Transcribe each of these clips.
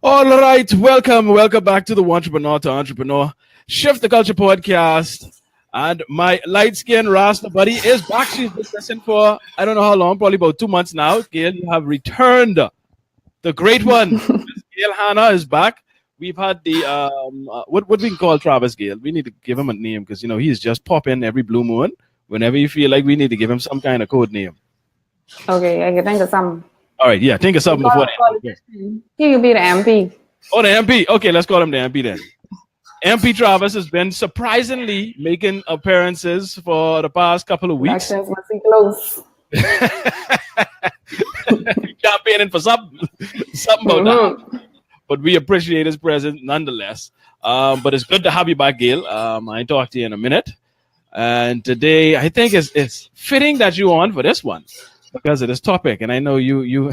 All right, welcome back to the Entrepreneur to Entrepreneur Shift the Culture podcast. And my light skinned Rasta buddy is back. She's been missing for I don't know how long, probably about 2 months now. Gail, you have returned. The great one, Miss Gail Hanna, is back. We've had the what we can call Travis Gail. We need to give him a name because he's just popping every blue moon. Whenever you feel like we need to give him some kind of code name. Okay, I can think of some. All right, yeah, think of something before that. He could be the MP. Oh, the MP. Okay, let's call him the MP then. MP Travis has been surprisingly making appearances for the past couple of weeks. Elections must be close. Campaigning for something about that. But we appreciate his presence nonetheless. But it's good to have you back, Gail. I talk to you in a minute. And today, I think it's fitting that you're on for this one because of this topic. And I know you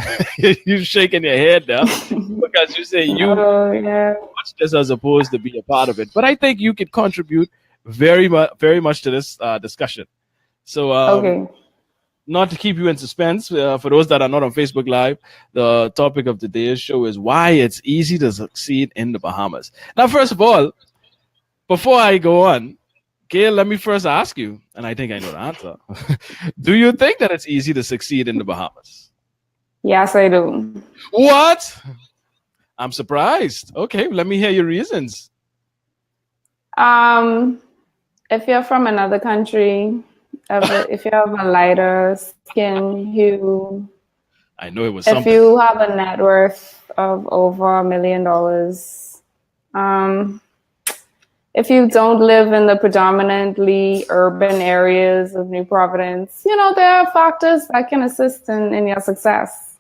shaking your head there because you say you watch this as opposed to be a part of it. But I think you could contribute very much to this discussion. So, Okay. not to keep you in suspense, for those that are not on Facebook Live, the topic of today's show is why it's easy to succeed in the Bahamas. Now, first of all, before I go on, Gail, let me first ask you, and I think I know the answer. Do you think that it's easy to succeed in the Bahamas? Yes, I do. What? I'm surprised. Okay, let me hear your reasons. If you're from another country, if you have a lighter skin hue, I know it was if something. you have a net worth of over $1 million, if you don't live in the predominantly urban areas of New Providence, there are factors that can assist in your success.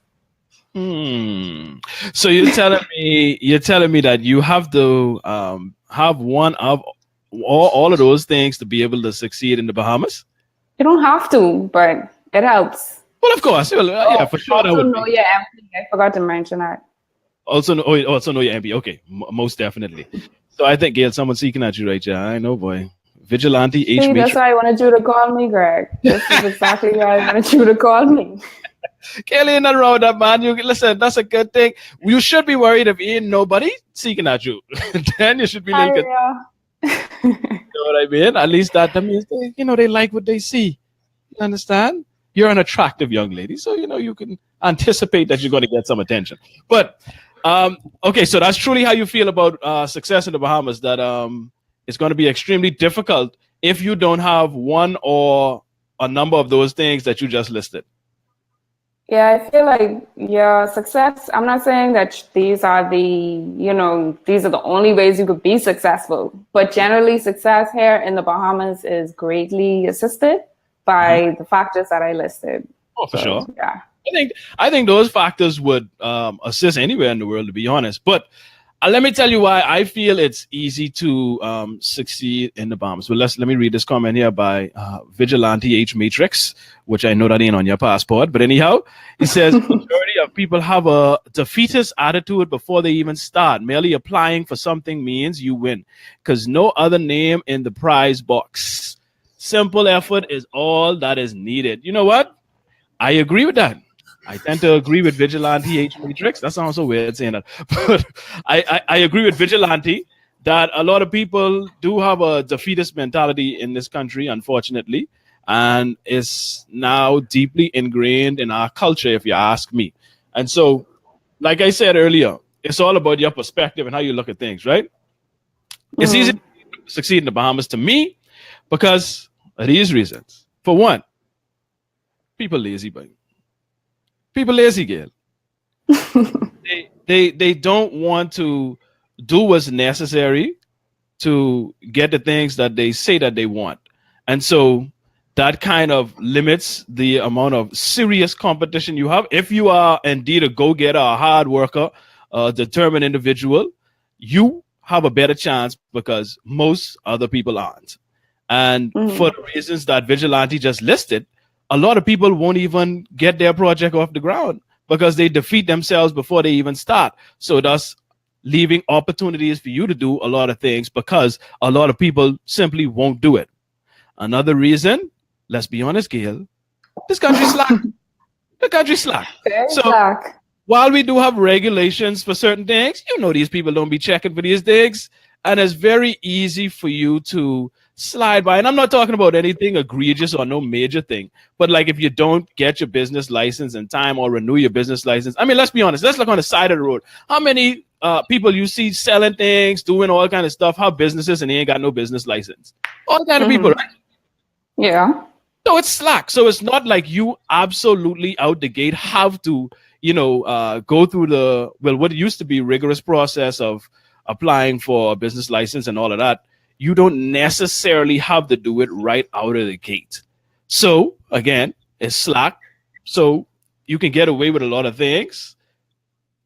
So you're telling me that you have to have one of all of those things to be able to succeed in the Bahamas? You don't have to, but it helps. Well, of course. Well, yeah, for sure. Also know your MP. I forgot to mention that. Also know your MP. Okay, most definitely. So I think, Gail, someone's seeking at you right here. I know, boy. Vigilante H. See, that's why I wanted you to call me, Greg. This is exactly why I wanted you to call me. Kelly, ain't nothing wrong with that, man. Listen, that's a good thing. You should be worried if ain't nobody seeking at you. Then you should be like, you know what I mean? At least that means they like what they see. You understand? You're an attractive young lady, so you can anticipate that you're going to get some attention. But okay, so that's truly how you feel about success in the Bahamas. That it's going to be extremely difficult if you don't have one or a number of those things that you just listed. Yeah, I feel like your success. I'm not saying that these are the only ways you could be successful, but generally, success here in the Bahamas is greatly assisted by the factors that I listed. Oh, for sure. Yeah. I think those factors would assist anywhere in the world, to be honest. But let me tell you why I feel it's easy to succeed in the Bahamas. Well, let me read this comment here by Vigilante H Matrix, which I know that ain't on your passport. But anyhow, he says majority of people have a defeatist attitude before they even start. Merely applying for something means you win, because no other name in the prize box. Simple effort is all that is needed. You know what? I agree with that. I tend to agree with Vigilante H Matrix. That sounds so weird saying that. But I agree with Vigilante that a lot of people do have a defeatist mentality in this country, unfortunately. And it's now deeply ingrained in our culture, if you ask me. And so, like I said earlier, it's all about your perspective and how you look at things, right? It's easy to succeed in the Bahamas to me because of these reasons. For one, people lazy, but people lazy, Gail. they don't want to do what's necessary to get the things that they say that they want. And so that kind of limits the amount of serious competition you have. If you are indeed a go-getter, a hard worker, a determined individual, you have a better chance because most other people aren't. And for the reasons that Vigilante just listed, a lot of people won't even get their project off the ground because they defeat themselves before they even start. So thus leaving opportunities for you to do a lot of things because a lot of people simply won't do it. Another reason, let's be honest, Gail, this country's slack. The country's slack. Very So slack. while we do have regulations for certain things, these people don't be checking for these things. And it's very easy for you to slide by. And I'm not talking about anything egregious or no major thing, but like if you don't get your business license in time or renew your business license, I mean, let's be honest, let's look on the side of the road. How many people you see selling things, doing all kind of stuff, have businesses and they ain't got no business license? All kind of people, right? Yeah. So it's slack. So it's not like you absolutely out the gate have to, go through what used to be rigorous process of applying for a business license and all of that. You don't necessarily have to do it right out of the gate. So again, it's slack. So you can get away with a lot of things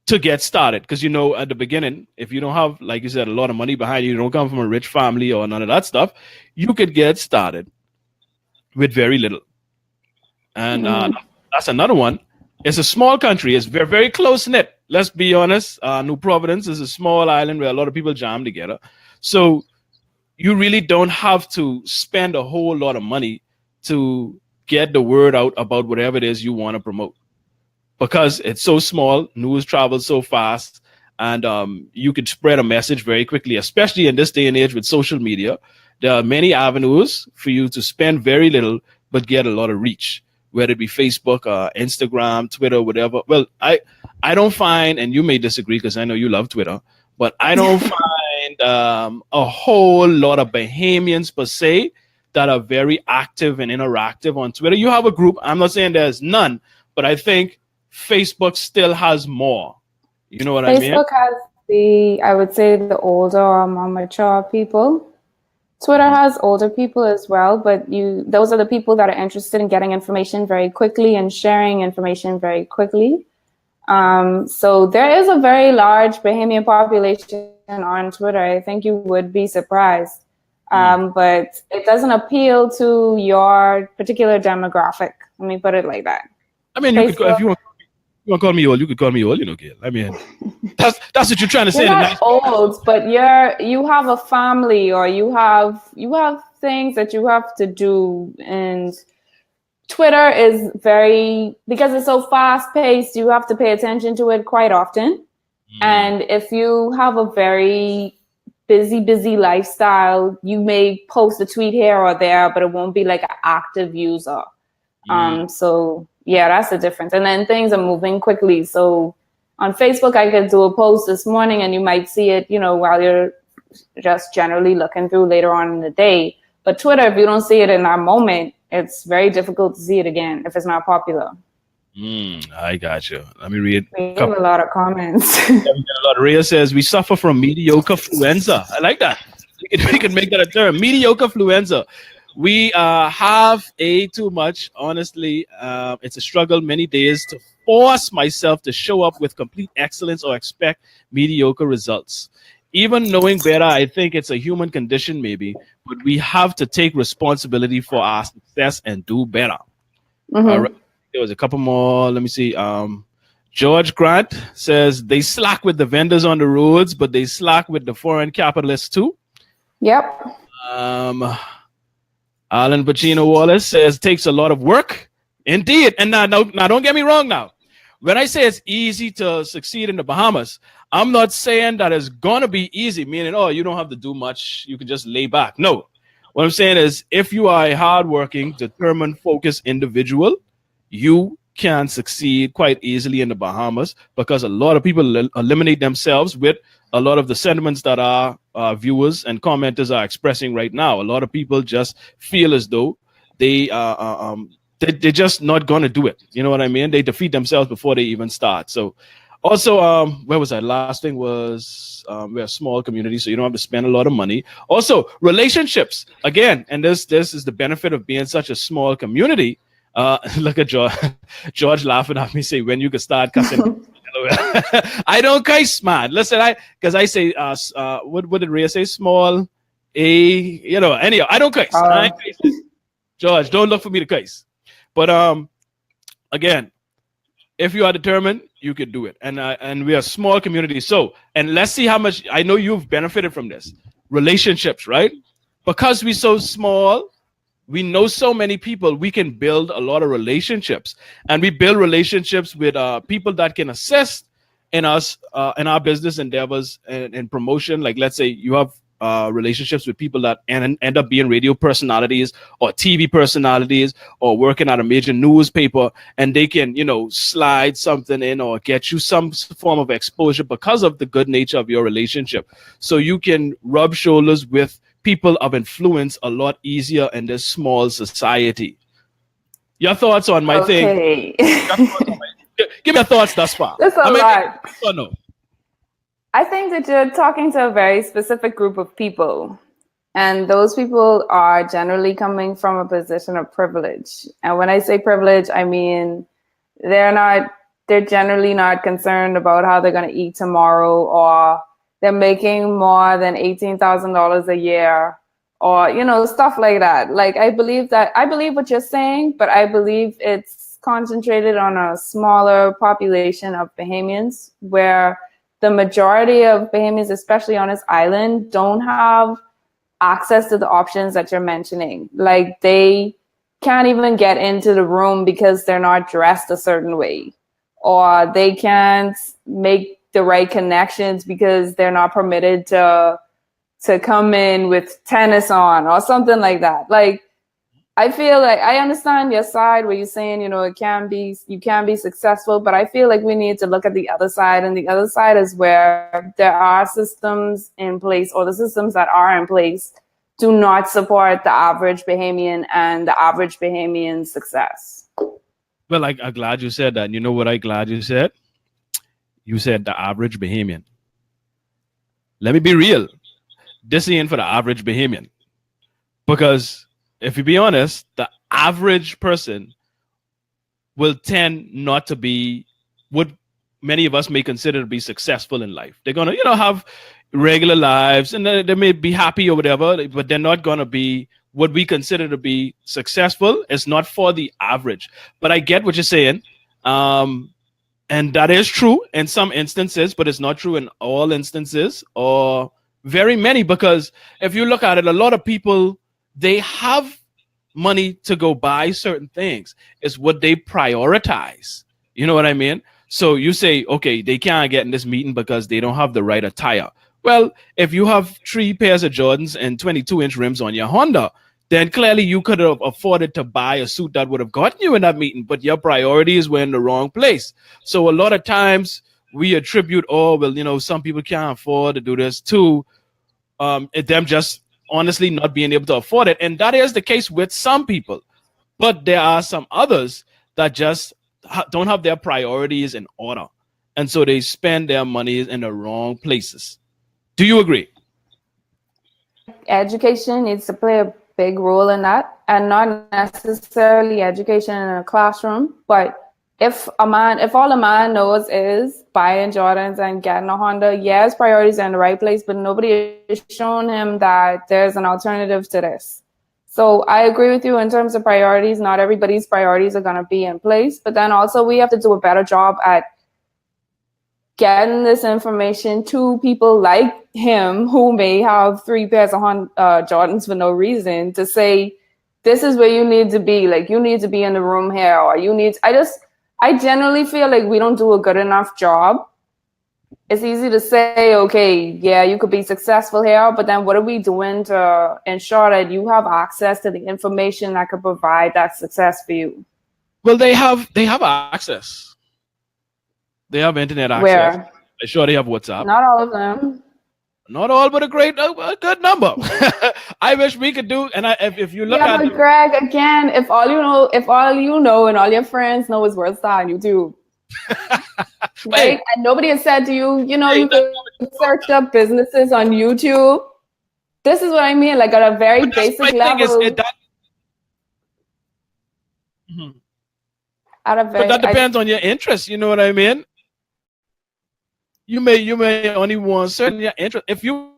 to get started. Because, at the beginning, if you don't have, like you said, a lot of money behind you, you don't come from a rich family or none of that stuff, you could get started with very little. And that's another one. It's a small country. It's very, very close knit. Let's be honest. New Providence is a small island where a lot of people jam together. So you really don't have to spend a whole lot of money to get the word out about whatever it is you want to promote. Because it's so small, news travels so fast, and you could spread a message very quickly, especially in this day and age with social media. There are many avenues for you to spend very little but get a lot of reach, whether it be Facebook, Instagram, Twitter, whatever. Well, I don't find, and you may disagree because I know you love Twitter, but I don't find a whole lot of Bahamians per se that are very active and interactive on Twitter. You have a group. I'm not saying there's none, but I think Facebook still has more. You know what I mean? Facebook has I would say the older or more mature people. Twitter has older people as well, but those are the people that are interested in getting information very quickly and sharing information very quickly. So there is a very large Bahamian population on Twitter. I think you would be surprised. But it doesn't appeal to your particular demographic. Let me put it like that. I mean, if you want to call me old, you could call me old, Gail. I mean, that's what you're trying to say. You're not old, but you have a family, or you have things that you have to do, and Twitter is because it's so fast paced, you have to pay attention to it quite often. And if you have a very busy lifestyle, you may post a tweet here or there, but it won't be like an active user. So yeah, that's the difference. And then things are moving quickly. So on Facebook, I could do a post this morning and you might see it, while you're just generally looking through later on in the day. But Twitter, if you don't see it in that moment, it's very difficult to see it again if it's not popular. I got you. Let me read. We have a lot of comments. Yeah, we got a lot. Rhea says, we suffer from mediocre fluenza. I like that. We can make that a term. Mediocre fluenza. We have too much. Honestly, it's a struggle many days to force myself to show up with complete excellence or expect mediocre results. Even knowing better, I think it's a human condition maybe, but we have to take responsibility for our success and do better. All right. There was a couple more. Let me see. George Grant says they slack with the vendors on the roads, but they slack with the foreign capitalists too. Yep. Alan Pacino Wallace says it takes a lot of work. Indeed. And now, don't get me wrong now. When I say it's easy to succeed in the Bahamas, I'm not saying that it's going to be easy, meaning, you don't have to do much. You can just lay back. No. What I'm saying is if you are a hardworking, determined, focused individual, you can succeed quite easily in the Bahamas because a lot of people eliminate themselves with a lot of the sentiments that our viewers and commenters are expressing right now. A lot of people just feel as though they're just not going to do it. You know what I mean? They defeat themselves before they even start. So also, where was I? Last thing was we're a small community, so you don't have to spend a lot of money. Also, relationships. Again, and this is the benefit of being such a small community. Look at George laughing at me, say, when you could start cussing. I don't cuss, man. Listen, because I say, what did Rhea say? Small, anyhow, I don't cuss. I ain't cussing. George, don't look for me to cuss. But again, if you are determined, you can do it. And we are a small community. So, and let's see how much, I know you've benefited from this. Relationships, right? Because we're so small, we know so many people, we can build a lot of relationships, and we build relationships with people that can assist in us in our business endeavors and promotion. Like, let's say you have relationships with people that end up being radio personalities or TV personalities or working at a major newspaper, and they can, slide something in or get you some form of exposure because of the good nature of your relationship. So you can rub shoulders with people of influence a lot easier in this small society. Your thoughts on my thing? Give me your thoughts thus far. That's a lot. No? I think that you're talking to a very specific group of people, and those people are generally coming from a position of privilege. And when I say privilege, I mean they're generally not concerned about how they're going to eat tomorrow, or they're making more than $18,000 a year, or, stuff like that. Like, I believe what you're saying, but I believe it's concentrated on a smaller population of Bahamians, where the majority of Bahamians, especially on this island, don't have access to the options that you're mentioning. Like, they can't even get into the room because they're not dressed a certain way, or they can't make the right connections because they're not permitted to come in with tennis on or something like that. Like, I feel like I understand your side where you're saying, you can be successful, but I feel like we need to look at the other side, and the other side is where there are systems in place, or the systems that are in place do not support the average Bahamian and the average Bahamian success. Well, I'm glad you said that. You know what I'm glad you said? You said the average Bahamian. Let me be real. This ain't for the average Bahamian. Because if you be honest, the average person will tend not to be what many of us may consider to be successful in life. They're going to, have regular lives, and they may be happy or whatever, but they're not going to be what we consider to be successful. It's not for the average. But I get what you're saying. And that is true in some instances, but it's not true in all instances, or very many, because if you look at it, a lot of people, they have money to go buy certain things. It's what they prioritize. You know what I mean? So you say, okay, they can't get in this meeting because they don't have the right attire. Well, if you have 3 pairs of Jordans and 22-inch rims on your Honda, then clearly you could have afforded to buy a suit that would have gotten you in that meeting, but your priorities were in the wrong place. So a lot of times we attribute, some people can't afford to do this, to them just honestly not being able to afford it. And that is the case with some people. But there are some others that just don't have their priorities in order. And so they spend their money in the wrong places. Do you agree? Education needs to play a big role in that, and not necessarily education in a classroom, but if all a man knows is buying Jordans and getting a Honda, yes, priorities are in the right place, but nobody is showing him that there's an alternative to this. So I agree with you in terms of priorities. Not everybody's priorities are going to be in place, but then also we have to do a better job at getting this information to people like him, who may have 3 pairs of Jordans for no reason, to say, this is where you need to be. Like, you need to be in the room here, or I generally feel like we don't do a good enough job. It's easy to say, okay, yeah, you could be successful here, but then what are we doing to ensure that you have access to the information that could provide that success for you? Well, they have access. They have internet access. Where? I'm sure they have WhatsApp. Not all of them. Not all, but a good number. I wish we could do. And if you look at but Greg, again, if all you know and all your friends know is WordStar on YouTube, right? And nobody has said to you, you can search up businesses on YouTube. This is what I mean, like at a very basic level. But that depends on your interest. You know what I mean? You may only want certain interest. If you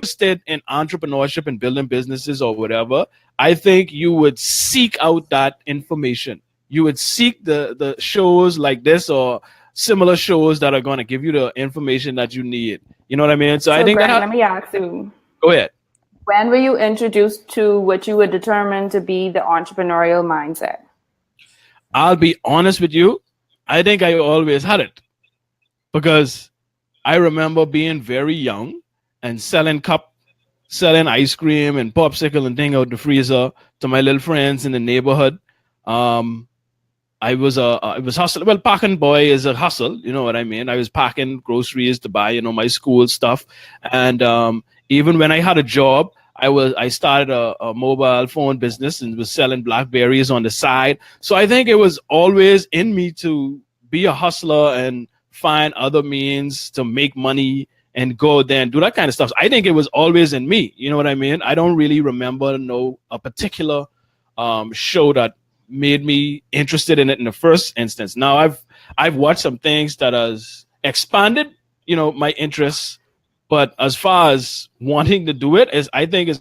stayed in entrepreneurship and building businesses or whatever, I think you would seek out that information. You would seek the shows like this or similar shows that are going to give you the information that you need. You know what I mean? So I think Greg, let me ask you. Go ahead. When were you introduced to what you would determine to be the entrepreneurial mindset? I'll be honest with you. I think I always had it because I remember being very young and selling ice cream and popsicle and thing out the freezer to my little friends in the neighborhood. Um, I was hustling. Well, packing boy is a hustle. You know what I mean? I was packing groceries to buy, my school stuff. And even when I had a job, I started a mobile phone business and was selling Blackberries on the side. So I think it was always in me to be a hustler and find other means to make money and go there and do that kind of stuff. I think it was always in me. You know what I mean? I don't really remember a particular show that made me interested in it in the first instance. Now I've watched some things that has expanded, my interests, but as far as wanting to do it, I think it's.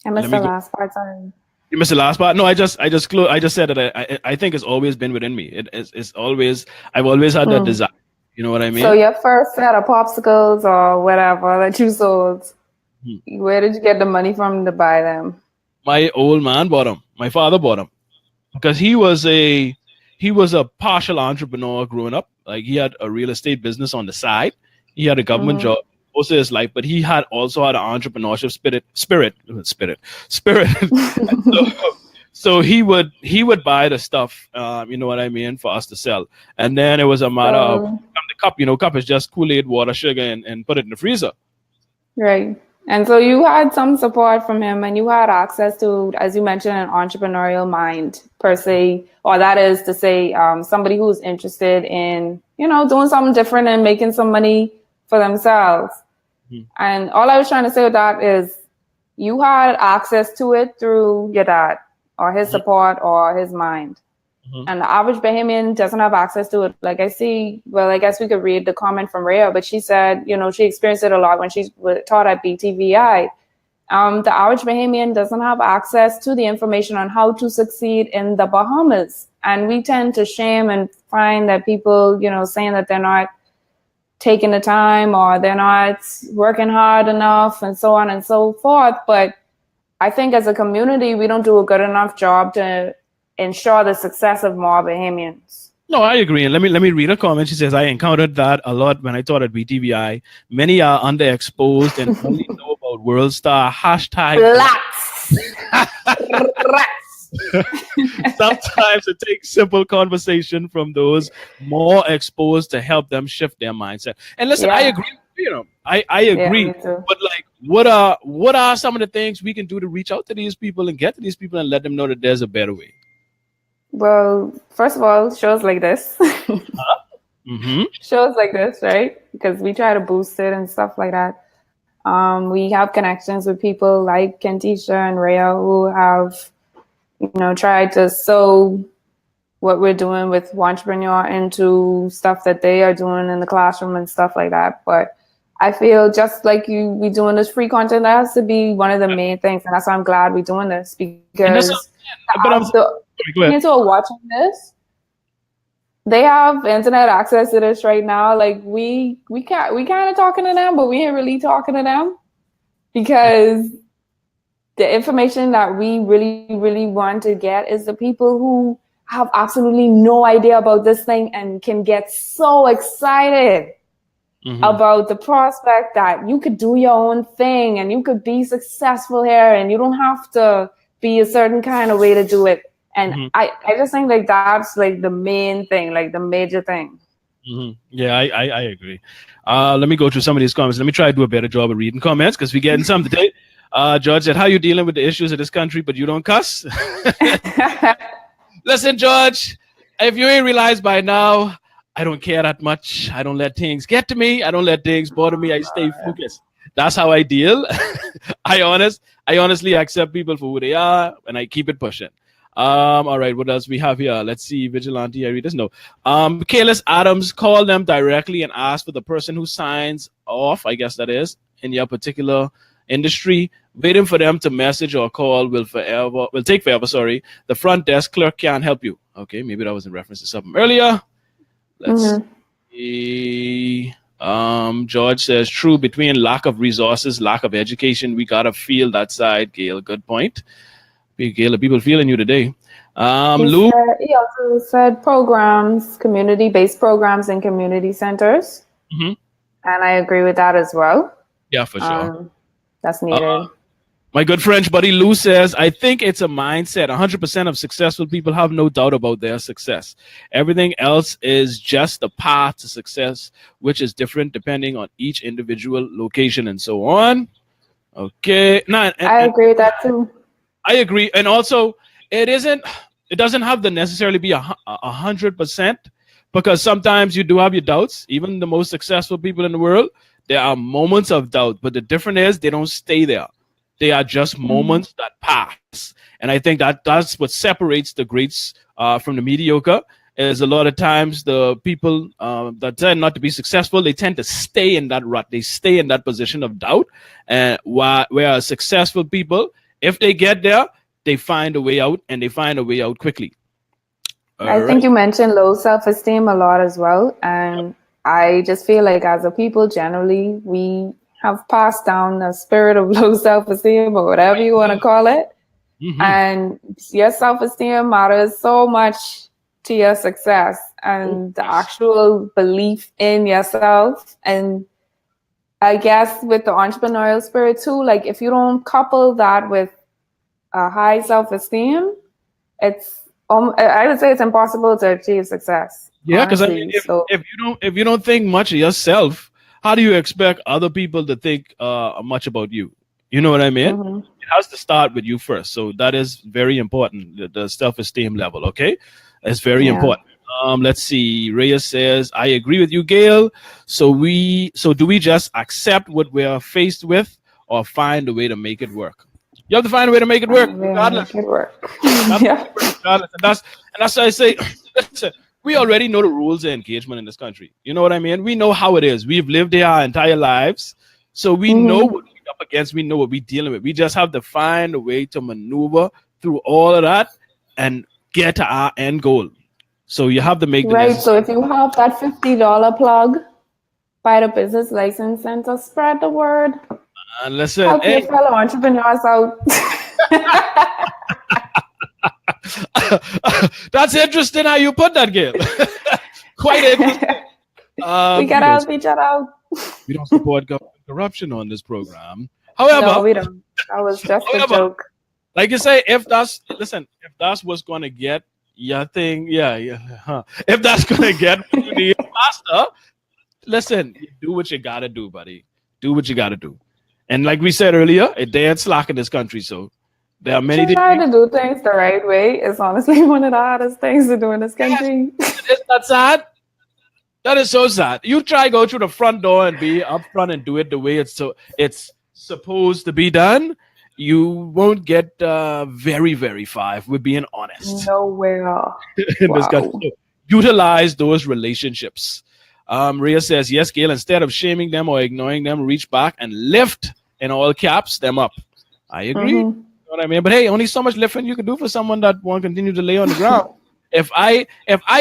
I missed the last part. Sorry. You missed the last part. No, I just said that I think it's always been within me. It's always, I've always had that desire. You know what I mean? So your first set of popsicles or whatever that you sold, where did you get the money from to buy them? My old man bought them. My father bought them because he was a partial entrepreneur growing up. Like he had a real estate business on the side. He had a government job most of his life, but he also had an entrepreneurship spirit. So he would buy the stuff, you know what I mean, for us to sell. And then it was a matter of the cup. Cup is just Kool-Aid, water, sugar, and put it in the freezer. Right. And so you had some support from him and you had access to, as you mentioned, an entrepreneurial mind per se, or that is to say somebody who's interested in, doing something different and making some money for themselves. And all I was trying to say with that is you had access to it through your dad or his support or his mind. And the average Bahamian doesn't have access to it. Like I guess we could read the comment from Rhea, but she said, she experienced it a lot when she was taught at BTVI. The average Bahamian doesn't have access to the information on how to succeed in the Bahamas. And we tend to shame and find that people, saying that they're not taking the time or they're not working hard enough and so on and so forth. But I think as a community, we don't do a good enough job to ensure the success of more Bahamians. No, I agree. And let me read a comment. She says, I encountered that a lot when I taught at BTVI. Many are underexposed and only know about World Star hashtag. Sometimes it takes simple conversation from those more exposed to help them shift their mindset. And listen, I agree. I agree. But like, what are some of the things we can do to reach out to these people and get to these people and let them know that there's a better way? Well, first of all, shows like this. Shows like this, right? Because we try to boost it and stuff like that. We have connections with people like Kentisha and Rhea who have, tried to sow what we're doing with Entrepreneur into stuff that they are doing in the classroom and stuff like that. But I feel just like we doing this free content, that has to be one of the main things. And that's why I'm glad we're doing this, because people who are watching this, they have internet access to this right now. Like we kind of talking to them, but we ain't really talking to them because the information that we really, really want to get is the people who have absolutely no idea about this thing and can get so excited about the prospect that you could do your own thing and you could be successful here and you don't have to be a certain kind of way to do it. And I just think like that's like the main thing, like the major thing. Yeah, I agree. Let me go through some of these comments. Let me try to do a better job of reading comments because we're getting some today. George said, how you dealing with the issues of this country, but you don't cuss? Listen, George, if you ain't realized by now, I don't care that much. I don't let things get to me. I don't let things bother me. I stay focused. That's how I deal. I honestly accept people for who they are, and I keep it pushing. All right, what else we have here? Let's see. Vigilante, I read this. No. Kalis Adams, call them directly and ask for the person who signs off, I guess that is, in your particular industry. Waiting for them to message or call will take forever. Sorry. The front desk clerk can't help you. Okay, maybe that was in reference to something earlier. Let's see. George says, true, between lack of resources, lack of education, we gotta feel that side. Gail, good point. Gail, people feeling you today. Lou. He also said programs, community-based programs in community centers. Mm-hmm. And I agree with that as well. Yeah, for sure. That's needed. My good French buddy Lou says, I think it's a mindset. 100% of successful people have no doubt about their success. Everything else is just the path to success, which is different depending on each individual location and so on. Okay. I agree with that too. I agree. And also, it doesn't have to necessarily be 100%, because sometimes you do have your doubts. Even the most successful people in the world, there are moments of doubt, but the difference is they don't stay there. They are just moments that pass. And I think that's what separates the greats from the mediocre. Is a lot of times the people that tend not to be successful, they tend to stay in that rut. They stay in that position of doubt. And whereas successful people, if they get there, they find a way out, and they find a way out quickly. I think you mentioned low self-esteem a lot as well. And I just feel like as a people, generally, we have passed down the spirit of low self-esteem, or whatever you want to call it. Mm-hmm. And your self-esteem matters so much to your success, and the actual belief in yourself. And I guess with the entrepreneurial spirit too, like if you don't couple that with a high self-esteem, I would say it's impossible to achieve success. Yeah, because I mean, if you don't think much of yourself, how do you expect other people to think much about you? You know what I mean? Mm-hmm. It has to start with you first. So that is very important, the self-esteem level, okay? It's very important. Let's see. Reyes says, I agree with you, Gail. So do we just accept what we're faced with, or find a way to make it work? You have to find a way to make it work, regardless. Make it work. Regardless. And that's why I say, listen, we already know the rules of engagement in this country. You know what I mean? We know how it is. We've lived here our entire lives. So we know what we're up against. We know what we're dealing with. We just have to find a way to maneuver through all of that and get to our end goal. So you have to make the right. So if you have that $50 plug by the business license center, spread the word. And listen, help your fellow entrepreneurs out. That's interesting how you put that, Gail. Quite interesting. We gotta help each other out. We don't support corruption on this program. However, no, we don't. That was just a joke. Like you say, if that's what's going to get your thing, if that's going to get what you need faster, listen, do what you got to do, buddy. Do what you got to do. And like we said earlier, they ain't slack in this country, so there are many. Try to do things the right way is honestly one of the hardest things to do in this country. Isn't that sad? That is so sad. You try go through the front door and be up front and do it the way it's supposed to be done. You won't get very, very far if we're being honest. Nowhere. In this country. So, utilize those relationships. Rhea says, yes, Gail, instead of shaming them or ignoring them, reach back and lift, in all caps, them up. I agree. You know what I mean? But hey, only so much lifting you can do for someone that won't continue to lay on the ground. If I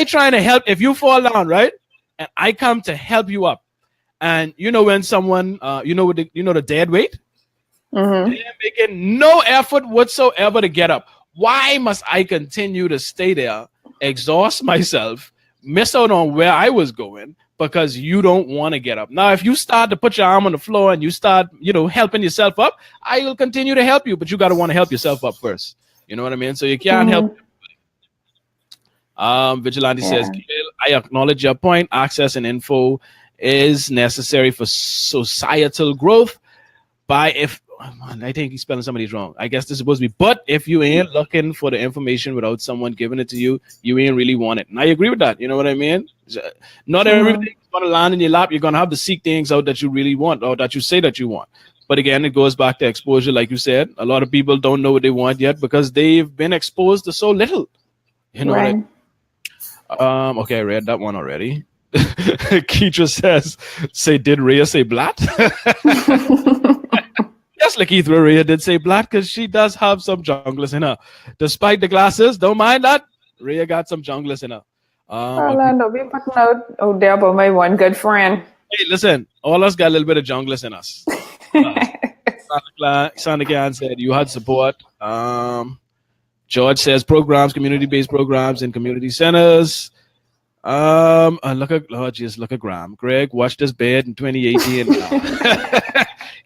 try to help, if you fall down, right, and I come to help you up, and you know when someone, the dead weight, they're making no effort whatsoever to get up. Why must I continue to stay there, exhaust myself, miss out on where I was going because you don't want to get up? Now, if you start to put your arm on the floor and you start, helping yourself up, I will continue to help you, but you got to want to help yourself up first. You know what I mean? So you can't help. Vigilante says, I acknowledge your point. Access and info is necessary for societal growth. I think he's spelling some of these wrong. I guess this is supposed to be, but if you ain't looking for the information without someone giving it to you, you ain't really want it. And I agree with that. You know what I mean? Not everything's going to land in your lap. You're going to have to seek things out that you really want or that you say that you want. But again, it goes back to exposure. Like you said, a lot of people don't know what they want yet because they've been exposed to so little. You know what I mean? Okay, I read that one already. Keitra says, did Rhea say blat? Yes, Lakeith Rhea did say blat because she does have some junglers in her. Despite the glasses, don't mind that. Rhea got some junglers in her. Orlando, be putting out there about my one good friend. Hey, listen, all us got a little bit of junglist in us. Santa Clan said you had support. George says programs, community-based programs in community centers. Look at Graham. Greg, watch this bed in 2018.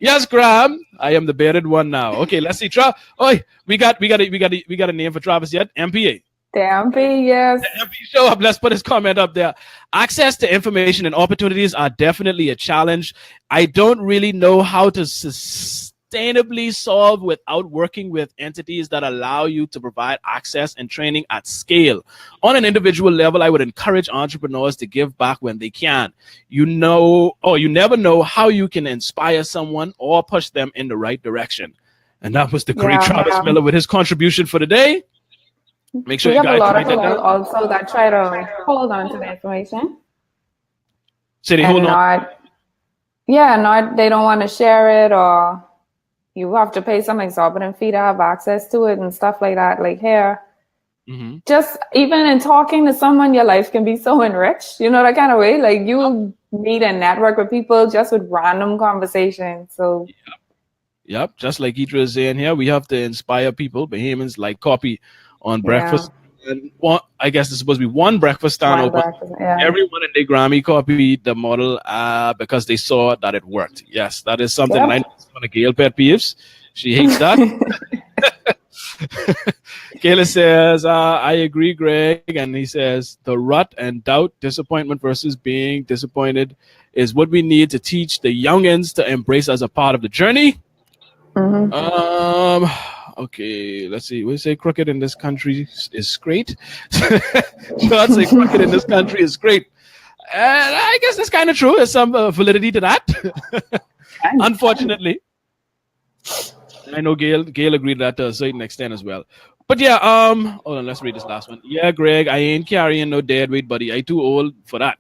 Yes, Graham. I am the bearded one now. Okay, let's see. We got a name for Travis yet? MPA. The MP, yes. The MP show up. Let's put his comment up there. Access to information and opportunities are definitely a challenge. I don't really know how to sustainably solve without working with entities that allow you to provide access and training at scale. On an individual level, I would encourage entrepreneurs to give back when they can. You never know how you can inspire someone or push them in the right direction. And that was the great Travis Miller with his contribution for the day. Make sure you guys write that down. Also, that try to hold on to the information. So they hold on. They don't want to share it, or you have to pay some exorbitant fee to have access to it and stuff like that. Like here, just even in talking to someone, your life can be so enriched. You know, that kind of way. Like you meet and network with people just with random conversations. So. Yep. Just like Idra is saying here, we have to inspire people. Bahamians like coffee on breakfast. And I guess it's supposed to be one breakfast stand open. Everyone in the Grammy copied the model because they saw that it worked. Yes, that is something. I know it's one of Gail pet peeves. She hates that. Kayla says, I agree, Greg. And he says, the rut and doubt, disappointment versus being disappointed is what we need to teach the youngins to embrace as a part of the journey. Okay, let's see. We say crooked in this country is great. John say crooked in this country is great. And I guess that's kind of true. There's some validity to that. Unfortunately. I know Gail agreed to that to a certain extent as well. But yeah, hold on, let's read this last one. Yeah, Greg, I ain't carrying no dead weight, buddy. I too old for that.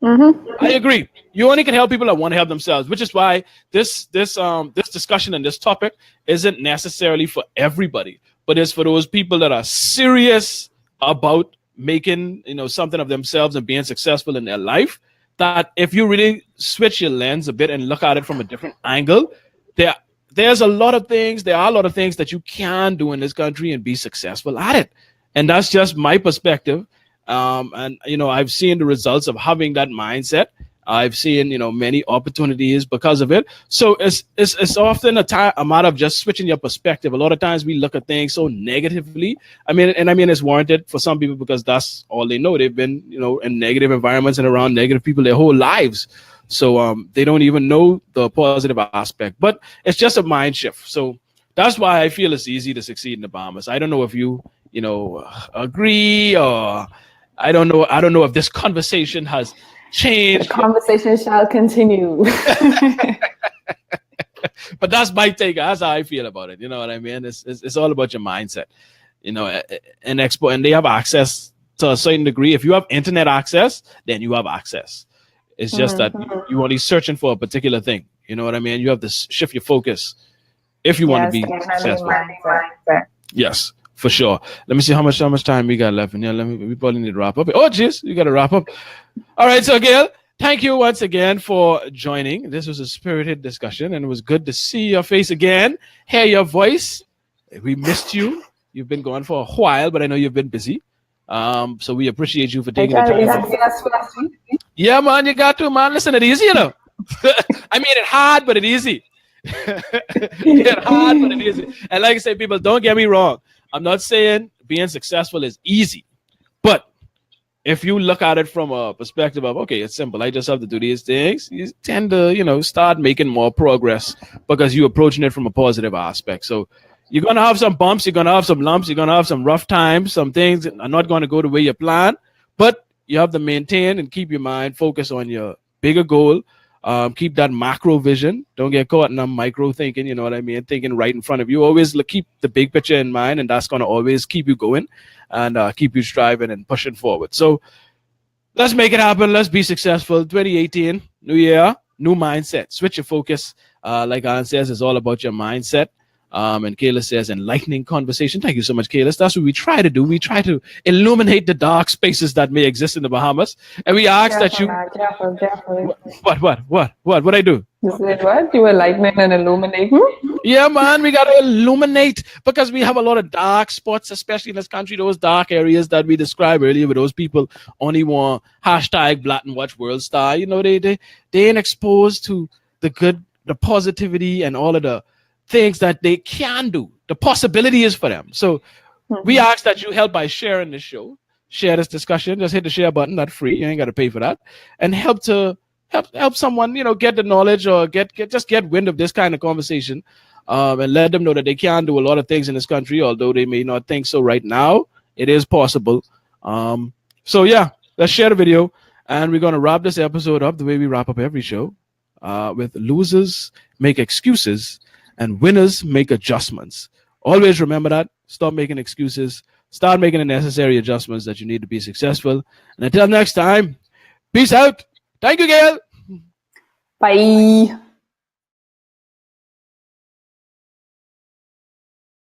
I agree. You only can help people that want to help themselves, which is why this discussion and this topic isn't necessarily for everybody, but it's for those people that are serious about making something of themselves and being successful in their life. That if you really switch your lens a bit and look at it from a different angle, there's a lot of things. There are a lot of things that you can do in this country and be successful at it, and that's just my perspective. And I've seen the results of having that mindset. I've seen many opportunities because of it. So it's often a matter of just switching your perspective. A lot of times we look at things so negatively. I mean it's warranted for some people because that's all they know. They've been in negative environments and around negative people their whole lives. So they don't even know the positive aspect. But it's just a mind shift. So that's why I feel it's easy to succeed in the Bahamas. I don't know if you agree, or I don't know if this conversation has changed. The conversation shall continue. But that's my take. That's how I feel about it. You know what I mean? It's all about your mindset. And they have access to a certain degree. If you have internet access, then you have access. It's just that you're only searching for a particular thing. You know what I mean? You have to shift your focus if you want to be successful. Yes. For sure. Let me see how much time we got left in here. We probably need to wrap up. Oh, jeez, you got to wrap up. All right, so Gail, thank you once again for joining. This was a spirited discussion, and it was good to see your face again, hear your voice. We missed you. You've been gone for a while, but I know you've been busy. So we appreciate you for taking the time. Yeah, man, you got to, man. Listen, it's easy, I mean, it's hard, but it's easy. It's hard, but it's easy. And like I say, people, don't get me wrong. I'm not saying being successful is easy, but if you look at it from a perspective of, okay, it's simple, I just have to do these things, you tend to, start making more progress because you're approaching it from a positive aspect. So you're going to have some bumps, you're going to have some lumps, you're going to have some rough times, some things are not going to go the way you plan, but you have to maintain and keep your mind focused on your bigger goal. Keep that macro vision. Don't get caught in a micro thinking, you know what I mean? Thinking right in front of you. Always keep the big picture in mind, and that's going to always keep you going and keep you striving and pushing forward. So let's make it happen. Let's be successful. 2018, new year, new mindset. Switch your focus. Like Ann says, it's all about your mindset. And Kayla says, enlightening conversation. Thank you so much, Kayla. That's what we try to do. We try to illuminate the dark spaces that may exist in the Bahamas. And we ask that you... Definitely. What I do? You said what? You enlighten and illuminate. Yeah, man, we got to illuminate because we have a lot of dark spots, especially in this country, those dark areas that we described earlier where those people only want hashtag Black and Watch World Star. You know, they ain't exposed to the good, the positivity and all of the things that they can do. The possibility is for them. So we ask that you help by sharing the show, share this discussion. Just hit the share button. That's free. You ain't got to pay for that. And help someone, you know, get the knowledge or get wind of this kind of conversation, and let them know that they can do a lot of things in this country, although they may not think so right now. It is possible. So yeah, let's share the video, and we're gonna wrap this episode up the way we wrap up every show, with losers make excuses and winners make adjustments. Always remember that. Stop making excuses. Start making the necessary adjustments that you need to be successful. And until next time, peace out. Thank you, Gail. Bye.